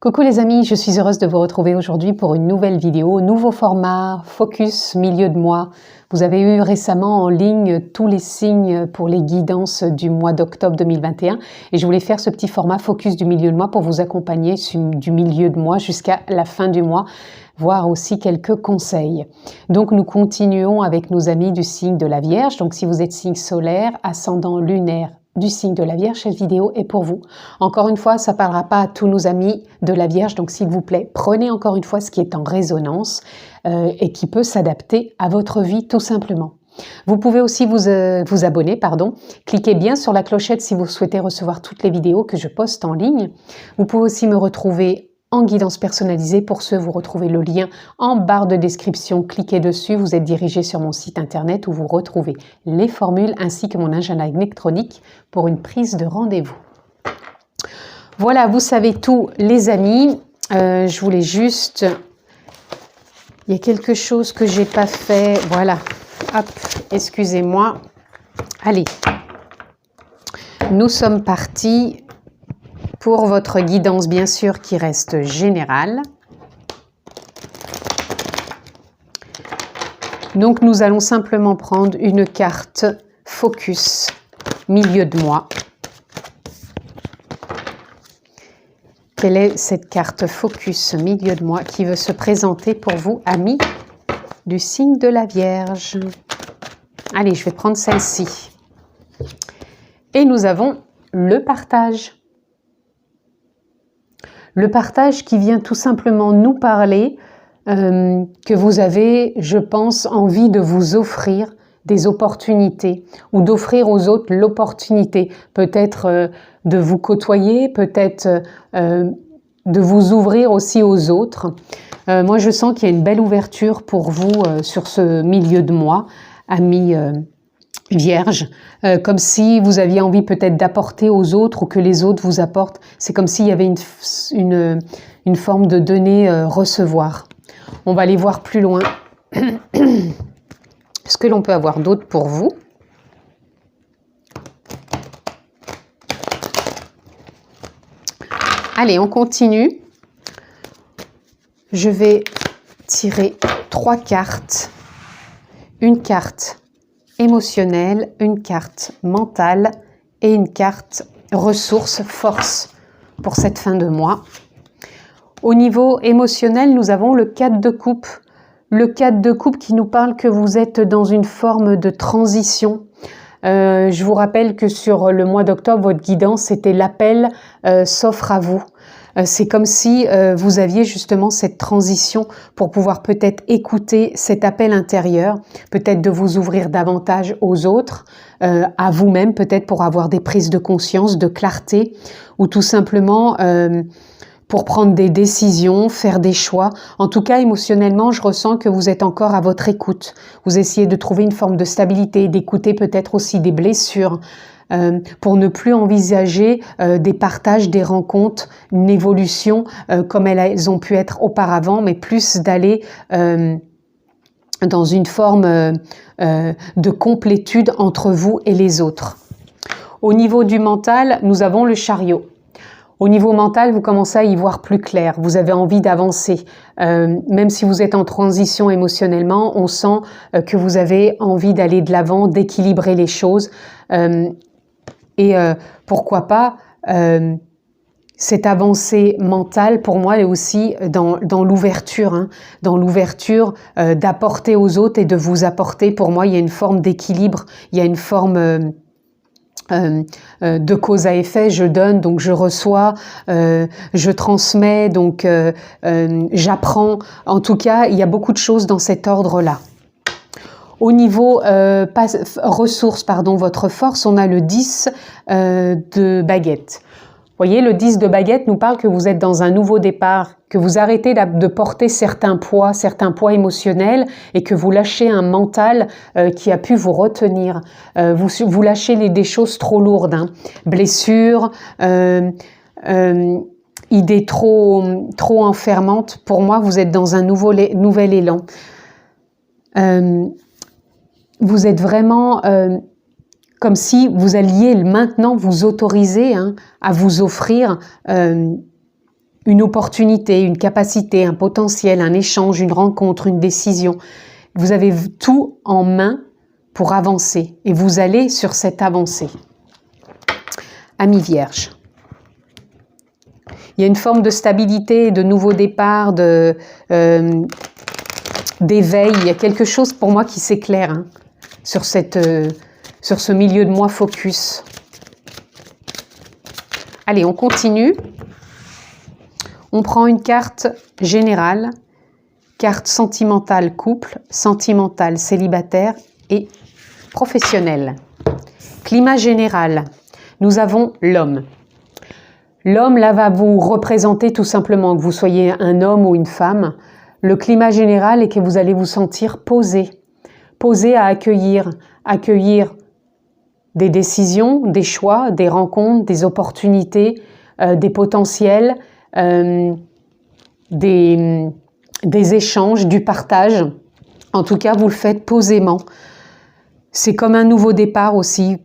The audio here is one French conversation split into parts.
Coucou les amis, je suis heureuse de vous retrouver aujourd'hui pour une nouvelle vidéo, nouveau format, focus, milieu de mois. Vous avez eu récemment en ligne tous les signes pour les guidances du mois d'octobre 2021 et je voulais faire ce petit format focus du milieu de mois pour vous accompagner du milieu de mois jusqu'à la fin du mois, voir aussi quelques conseils. Donc nous continuons avec nos amis du signe de la Vierge, donc si vous êtes signe solaire, ascendant lunaire, du signe de la Vierge, cette vidéo est pour vous. Encore une fois, ça ne parlera pas à tous nos amis de la Vierge, donc s'il vous plaît, prenez encore une fois ce qui est en résonance et qui peut s'adapter à votre vie tout simplement. Vous pouvez aussi vous abonner, cliquez bien sur la clochette si vous souhaitez recevoir toutes les vidéos que je poste en ligne. Vous pouvez aussi me retrouver en guidance personnalisée. Pour ceux, vous retrouvez le lien en barre de description. Cliquez dessus, vous êtes dirigé sur mon site internet où vous retrouvez les formules ainsi que mon agenda électronique pour une prise de rendez-vous. Voilà, vous savez tout les amis. Je voulais juste... Il y a quelque chose que j'ai pas fait. Voilà, hop, excusez-moi. Allez, nous sommes partis pour votre guidance, bien sûr, qui reste générale. Donc, nous allons simplement prendre une carte focus, milieu de mois. Quelle est cette carte focus, milieu de mois, qui veut se présenter pour vous, amis du signe de la Vierge? Allez, je vais prendre celle-ci. Et nous avons le partage. Le partage qui vient tout simplement nous parler que vous avez, je pense, envie de vous offrir des opportunités ou d'offrir aux autres l'opportunité, peut-être de vous côtoyer, peut-être de vous ouvrir aussi aux autres. Moi, je sens qu'il y a une belle ouverture pour vous sur ce milieu de mois, amis Vierge, comme si vous aviez envie peut-être d'apporter aux autres ou que les autres vous apportent. C'est comme s'il y avait une forme de donner-recevoir. On va aller voir plus loin ce que l'on peut avoir d'autre pour vous. Allez, on continue. Je vais tirer 3 cartes. Une carte émotionnelle, une carte mentale et une carte ressources, force pour cette fin de mois. Au niveau émotionnel, nous avons le 4 de coupe. Le 4 de coupe qui nous parle que vous êtes dans une forme de transition. Je vous rappelle que sur le mois d'octobre, votre guidance, c'était l'appel s'offre à vous. C'est comme si vous aviez justement cette transition pour pouvoir peut-être écouter cet appel intérieur, peut-être de vous ouvrir davantage aux autres, à vous-même, peut-être pour avoir des prises de conscience, de clarté, ou tout simplement pour prendre des décisions, faire des choix. En tout cas, émotionnellement, je ressens que vous êtes encore à votre écoute. Vous essayez de trouver une forme de stabilité, d'écouter peut-être aussi des blessures, pour ne plus envisager des partages, des rencontres, une évolution comme elles ont pu être auparavant, mais plus d'aller dans une forme de complétude entre vous et les autres. Au niveau du mental, nous avons le chariot. Au niveau mental, vous commencez à y voir plus clair, vous avez envie d'avancer. Même si vous êtes en transition émotionnellement, on sent que vous avez envie d'aller de l'avant, d'équilibrer les choses. Et pourquoi pas, cette avancée mentale, pour moi, elle est aussi dans l'ouverture, hein, dans l'ouverture d'apporter aux autres et de vous apporter. Pour moi, il y a une forme d'équilibre, il y a une forme de cause à effet. Je donne, donc je reçois, je transmets, donc j'apprends. En tout cas, il y a beaucoup de choses dans cet ordre-là. Au niveau ressources, votre force, on a le 10 de baguette. Vous voyez, le 10 de baguette nous parle que vous êtes dans un nouveau départ, que vous arrêtez de porter certains poids émotionnels et que vous lâchez un mental qui a pu vous retenir. Vous lâchez des choses trop lourdes, hein. Blessures, idées trop enfermantes. Pour moi, vous êtes dans un nouvel élan. Vous êtes vraiment comme si vous alliez maintenant vous autoriser à vous offrir une opportunité, une capacité, un potentiel, un échange, une rencontre, une décision. Vous avez tout en main pour avancer et vous allez sur cette avancée. Amis vierges. Il y a une forme de stabilité, de nouveau départ, d'éveil. Il y a quelque chose pour moi qui s'éclaire hein, sur ce milieu de mois focus. Allez, on continue. On prend une carte générale, carte sentimentale couple, sentimentale célibataire et professionnelle. Climat général, nous avons l'homme. L'homme, là, va vous représenter tout simplement, que vous soyez un homme ou une femme. Le climat général est que vous allez vous sentir posé. Posé à accueillir des décisions, des choix, des rencontres, des opportunités, des potentiels, des échanges, du partage. En tout cas, vous le faites posément. C'est comme un nouveau départ aussi.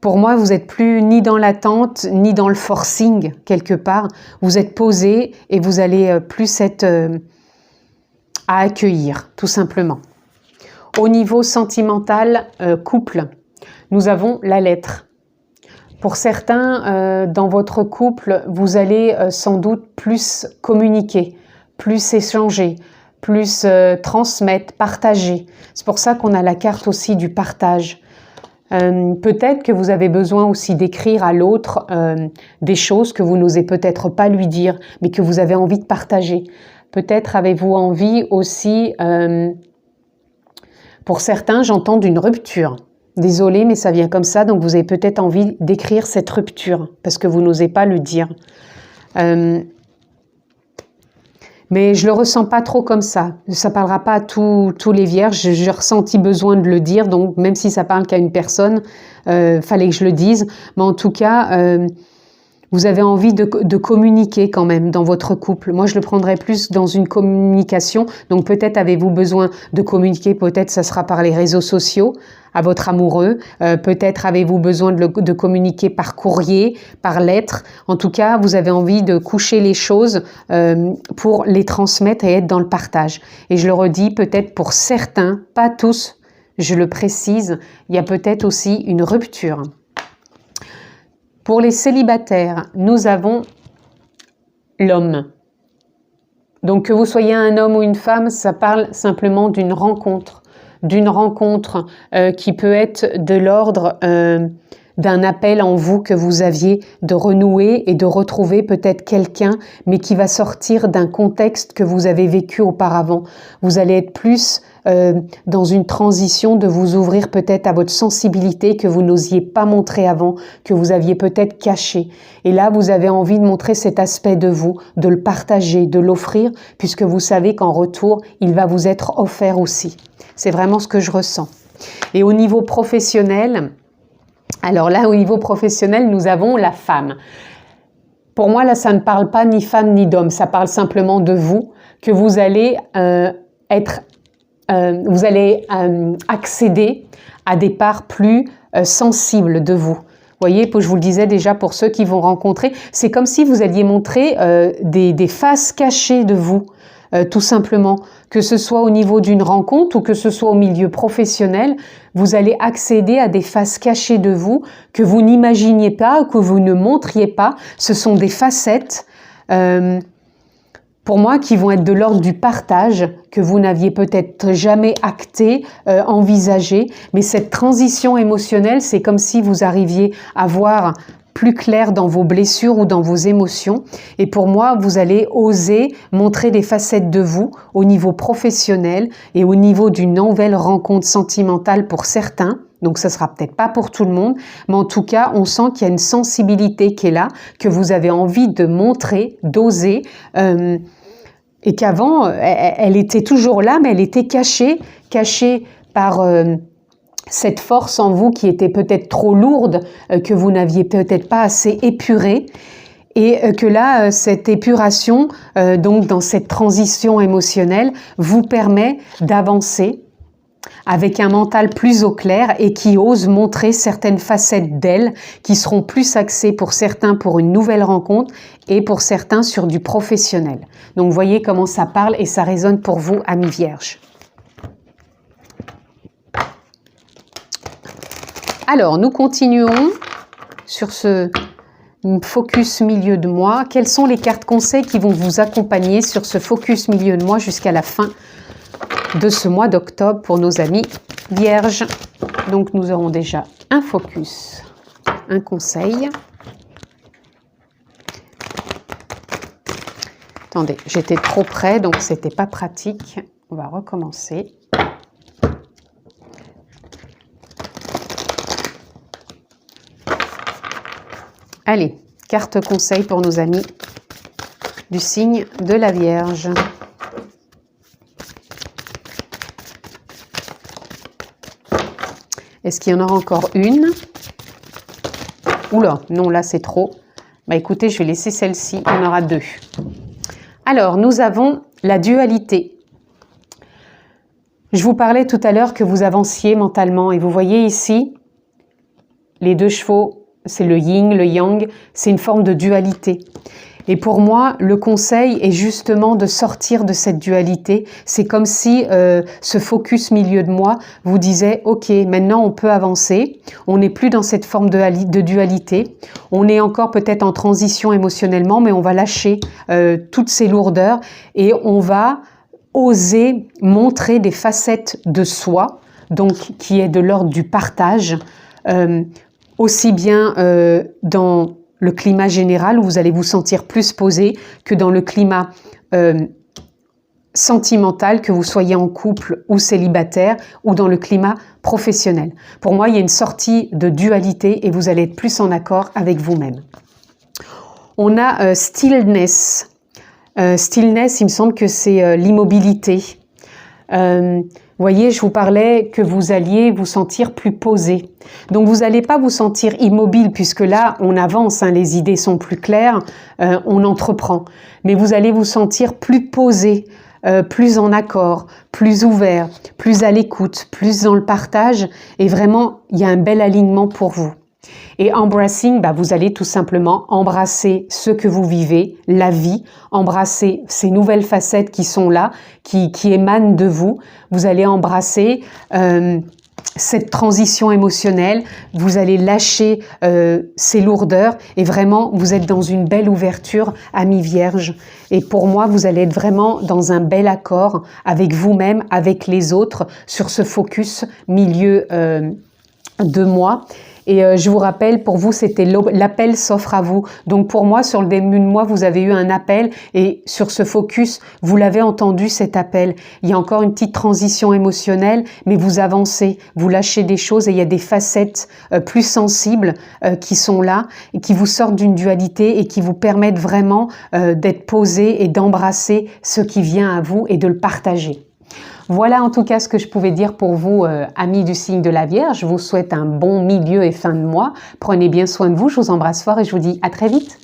Pour moi, vous n'êtes plus ni dans l'attente, ni dans le forcing, quelque part. Vous êtes posé et vous allez plus être à accueillir, tout simplement. Au niveau sentimental, couple, nous avons la lettre. Pour certains, dans votre couple, vous allez sans doute plus communiquer, plus échanger, plus transmettre, partager. C'est pour ça qu'on a la carte aussi du partage. Peut-être que vous avez besoin aussi d'écrire à l'autre des choses que vous n'osez peut-être pas lui dire, mais que vous avez envie de partager. Peut-être avez-vous envie aussi, pour certains, j'entends d'une rupture. Désolée, mais ça vient comme ça, donc vous avez peut-être envie d'écrire cette rupture, parce que vous n'osez pas le dire. Mais je le ressens pas trop comme ça. Ça parlera pas à tous les vierges. J'ai ressenti besoin de le dire, donc même si ça parle qu'à une personne, fallait que je le dise. Mais en tout cas, vous avez envie de communiquer quand même dans votre couple. Moi, je le prendrais plus dans une communication. Donc peut-être avez-vous besoin de communiquer, peut-être ça sera par les réseaux sociaux à votre amoureux. Peut-être avez-vous besoin de communiquer par courrier, par lettre. En tout cas, vous avez envie de coucher les choses pour les transmettre et être dans le partage. Et je le redis, peut-être pour certains, pas tous, je le précise, il y a peut-être aussi une rupture. Pour les célibataires, nous avons l'homme. Donc que vous soyez un homme ou une femme, ça parle simplement d'une rencontre qui peut être de l'ordre d'un appel en vous que vous aviez de renouer et de retrouver peut-être quelqu'un, mais qui va sortir d'un contexte que vous avez vécu auparavant. Vous allez être plus dans une transition de vous ouvrir peut-être à votre sensibilité que vous n'osiez pas montrer avant, que vous aviez peut-être caché. Et là, vous avez envie de montrer cet aspect de vous, de le partager, de l'offrir, puisque vous savez qu'en retour, il va vous être offert aussi. C'est vraiment ce que je ressens. Et au niveau professionnel, alors là, au niveau professionnel, nous avons la femme. Pour moi, là, ça ne parle pas ni femme ni d'homme, ça parle simplement de vous, que vous allez accéder à des parts plus sensibles de vous. Vous voyez, je vous le disais déjà pour ceux qui vont rencontrer, c'est comme si vous alliez montrer des faces cachées de vous, tout simplement. Que ce soit au niveau d'une rencontre ou que ce soit au milieu professionnel, vous allez accéder à des faces cachées de vous que vous n'imaginiez pas, que vous ne montriez pas. Ce sont des facettes, pour moi, qui vont être de l'ordre du partage, que vous n'aviez peut-être jamais acté, envisagé. Mais cette transition émotionnelle, c'est comme si vous arriviez à voir plus clair dans vos blessures ou dans vos émotions. Et pour moi, vous allez oser montrer des facettes de vous au niveau professionnel et au niveau d'une nouvelle rencontre sentimentale pour certains. Donc, ça sera peut-être pas pour tout le monde, mais en tout cas, on sent qu'il y a une sensibilité qui est là, que vous avez envie de montrer, d'oser, et qu'avant, elle était toujours là, mais elle était cachée par cette force en vous qui était peut-être trop lourde, que vous n'aviez peut-être pas assez épurée, et que là, cette épuration, donc dans cette transition émotionnelle, vous permet d'avancer avec un mental plus au clair et qui ose montrer certaines facettes d'elle qui seront plus axées pour certains pour une nouvelle rencontre et pour certains sur du professionnel. Donc vous voyez comment ça parle et ça résonne pour vous, amis vierges. Alors, nous continuons sur ce focus milieu de mois. Quelles sont les cartes conseils qui vont vous accompagner sur ce focus milieu de mois jusqu'à la fin de ce mois d'octobre pour nos amis vierges? Donc, nous aurons déjà un focus, un conseil. Attendez, j'étais trop près, donc c'était pas pratique. On va recommencer. Allez, carte conseil pour nos amis du signe de la Vierge. Est-ce qu'il y en aura encore une? Oula, non, là c'est trop. Bah écoutez, je vais laisser celle-ci, il y en aura deux. Alors, nous avons la dualité. Je vous parlais tout à l'heure que vous avanciez mentalement et vous voyez ici, les deux chevaux, c'est le yin, le yang, c'est une forme de dualité. Et pour moi, le conseil est justement de sortir de cette dualité. C'est comme si ce focus milieu de moi vous disait « Ok, maintenant on peut avancer, on n'est plus dans cette forme de dualité, on est encore peut-être en transition émotionnellement, mais on va lâcher toutes ces lourdeurs et on va oser montrer des facettes de soi, donc qui est de l'ordre du partage, aussi bien dans le climat général où vous allez vous sentir plus posé que dans le climat sentimental, que vous soyez en couple ou célibataire, ou dans le climat professionnel. Pour moi, il y a une sortie de dualité et vous allez être plus en accord avec vous-même. On a stillness. Stillness, il me semble que c'est l'immobilité. Vous voyez, je vous parlais que vous alliez vous sentir plus posé. Donc, vous n'allez pas vous sentir immobile puisque là, on avance, hein, les idées sont plus claires, on entreprend. Mais vous allez vous sentir plus posé, plus en accord, plus ouvert, plus à l'écoute, plus dans le partage. Et vraiment, il y a un bel alignement pour vous. Et embracing, bah, vous allez tout simplement embrasser ce que vous vivez, la vie, embrasser ces nouvelles facettes qui sont là, qui émanent de vous. Vous allez embrasser cette transition émotionnelle, vous allez lâcher ces lourdeurs et vraiment vous êtes dans une belle ouverture, amis vierges. Et pour moi, vous allez être vraiment dans un bel accord avec vous-même, avec les autres, sur ce focus milieu de mois. Et je vous rappelle, pour vous, c'était l'appel s'offre à vous. Donc pour moi, sur le début de mois, vous avez eu un appel et sur ce focus, vous l'avez entendu cet appel. Il y a encore une petite transition émotionnelle, mais vous avancez, vous lâchez des choses et il y a des facettes plus sensibles qui sont là et qui vous sortent d'une dualité et qui vous permettent vraiment d'être posé et d'embrasser ce qui vient à vous et de le partager. Voilà en tout cas ce que je pouvais dire pour vous, amis du signe de la Vierge. Je vous souhaite un bon milieu et fin de mois. Prenez bien soin de vous, je vous embrasse fort et je vous dis à très vite.